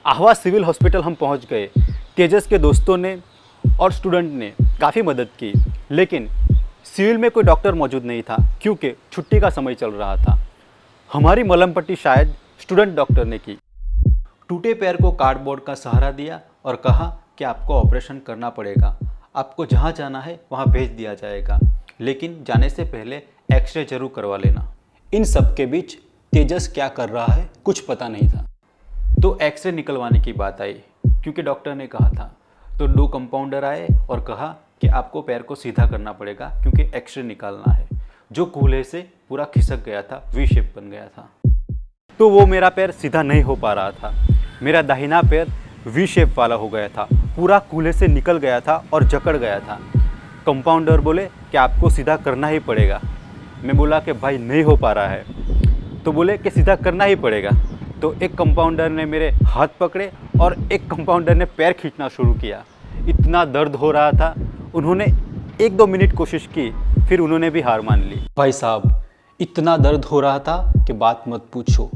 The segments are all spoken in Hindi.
आहवा सिविल हॉस्पिटल हम पहुंच गए। तेजस के दोस्तों ने और स्टूडेंट ने काफ़ी मदद की, लेकिन सिविल में कोई डॉक्टर मौजूद नहीं था क्योंकि छुट्टी का समय चल रहा था। हमारी मलहम पट्टी शायद स्टूडेंट डॉक्टर ने की। टूटे पैर को कार्डबोर्ड का सहारा दिया और कहा कि आपको ऑपरेशन करना पड़ेगा, आपको जहाँ जाना है वहाँ भेज दिया जाएगा, लेकिन जाने से पहले एक्सरे जरूर करवा लेना। इन सब के बीच तेजस क्या कर रहा है कुछ पता नहीं था। तो एक्सरे निकलवाने की बात आई क्योंकि डॉक्टर ने कहा था। तो 2 कंपाउंडर आए और कहा कि आपको पैर को सीधा करना पड़ेगा क्योंकि एक्सरे निकालना है। जो कूल्हे से पूरा खिसक गया था, वी शेप बन गया था। तो वो मेरा पैर सीधा नहीं हो पा रहा था। मेरा दाहिना पैर वी शेप वाला हो गया था, पूरा कूल्हे से निकल गया था और जकड़ गया था। कंपाउंडर बोले कि आपको सीधा करना ही पड़ेगा। मैं बोला कि भाई नहीं हो पा रहा है। तो बोले कि सीधा करना ही पड़ेगा। तो एक कंपाउंडर ने मेरे हाथ पकड़े और एक कंपाउंडर ने पैर खींचना शुरू किया। इतना दर्द हो रहा था, उन्होंने 1-2 मिनट कोशिश की, फिर उन्होंने भी हार मान ली। भाई साहब, इतना दर्द हो रहा था कि बात मत पूछो।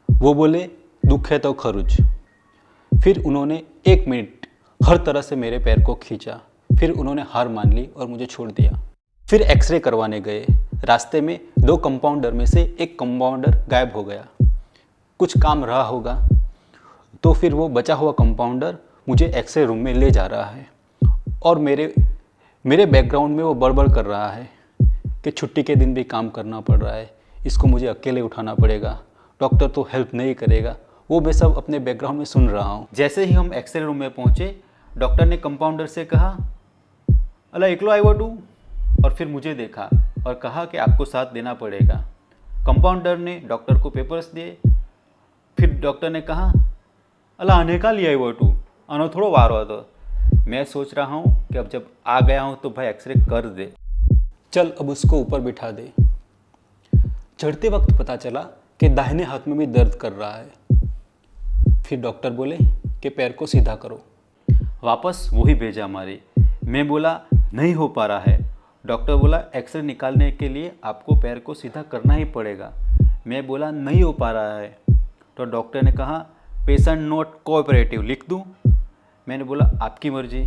वो बोले दुख है तो खरुच। फिर उन्होंने 1 मिनट हर तरह से मेरे पैर को खींचा, फिर उन्होंने हार मान ली और मुझे छोड़ दिया। फिर एक्सरे करवाने गए। रास्ते में 2 कंपाउंडर में से एक कंपाउंडर गायब हो गया। कुछ काम रहा होगा, तो फिर वो बचा हुआ कंपाउंडर मुझे एक्सरे रूम में ले जा रहा है और मेरे बैकग्राउंड में वो बड़बड़ कर रहा है कि छुट्टी के दिन भी काम करना पड़ रहा है, इसको मुझे अकेले उठाना पड़ेगा, डॉक्टर तो हेल्प नहीं करेगा। वो मैं सब अपने बैकग्राउंड में सुन रहा हूँ। जैसे ही हम एक्सरे रूम में पहुँचे, डॉक्टर ने कंपाउंडर से कहा अला एकलो आयो तू, और फिर मुझे देखा और कहा कि आपको साथ देना पड़ेगा। कंपाउंडर ने डॉक्टर को पेपर्स दिए। फिर डॉक्टर ने कहा अला आने का लिया वो तू, आनो थोड़ो वारो तो। मैं सोच रहा हूँ कि अब जब आ गया हूँ तो भाई एक्सरे कर दे, चल अब उसको ऊपर बिठा दे। चढ़ते वक्त पता चला कि दाहिने हाथ में भी दर्द कर रहा है। फिर डॉक्टर बोले कि पैर को सीधा करो। वापस वही भेजा हमारी। मैं बोला नहीं हो पा रहा है। डॉक्टर बोला एक्सरे निकालने के लिए आपको पैर को सीधा करना ही पड़ेगा। मैं बोला नहीं हो पा रहा है। तो डॉक्टर ने कहा पेशेंट नॉट कोऑपरेटिव, लिख दूँ? मैंने बोला आपकी मर्जी।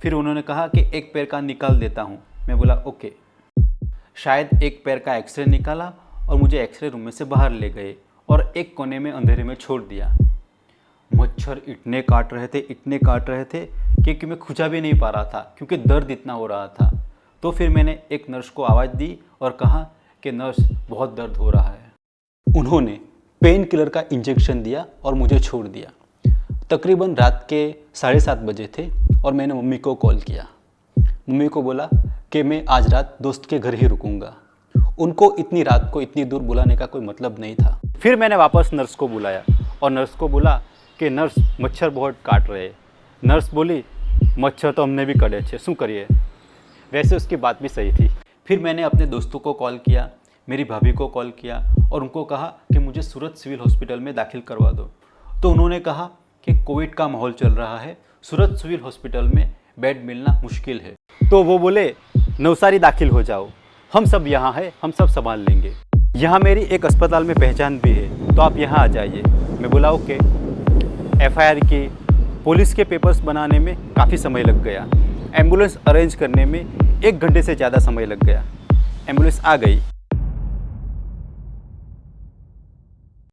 फिर उन्होंने कहा कि एक पैर का निकाल देता हूँ। मैं बोला ओके। शायद एक पैर का एक्सरे निकाला और मुझे एक्सरे रूम में से बाहर ले गए और एक कोने में अंधेरे में छोड़ दिया। मच्छर इतने काट रहे थे कि मैं खुजा भी नहीं पा रहा था क्योंकि दर्द इतना हो रहा था। तो फिर मैंने एक नर्स को आवाज़ दी और कहा कि नर्स बहुत दर्द हो रहा है। उन्होंने पेन किलर का इंजेक्शन दिया और मुझे छोड़ दिया। तकरीबन रात के 7:30 बजे थे और मैंने मम्मी को कॉल किया। मम्मी को बोला कि मैं आज रात दोस्त के घर ही रुकूंगा। उनको इतनी रात को इतनी दूर बुलाने का कोई मतलब नहीं था। फिर मैंने वापस नर्स को बुलाया और नर्स को बोला कि नर्स मच्छर बहुत काट रहे। नर्स बोली मच्छर तो हमने भी कड़े छे, शू करिए। वैसे उसकी बात भी सही थी। फिर मैंने अपने दोस्तों को कॉल किया, मेरी भाभी को कॉल किया और उनको कहा कि मुझे सूरत सिविल हॉस्पिटल में दाखिल करवा दो। तो उन्होंने कहा कि कोविड का माहौल चल रहा है, सूरत सिविल हॉस्पिटल में बेड मिलना मुश्किल है। तो वो बोले नवसारी दाखिल हो जाओ, हम सब यहाँ हैं, हम सब संभाल लेंगे। यहाँ मेरी एक अस्पताल में पहचान भी है, तो आप यहाँ आ जाइए। मैं बोला ओके। एफआईआर की, पुलिस के पेपर्स बनाने में काफ़ी समय लग गया। एम्बुलेंस अरेंज करने में 1 घंटे से ज़्यादा समय लग गया। एम्बुलेंस आ गई।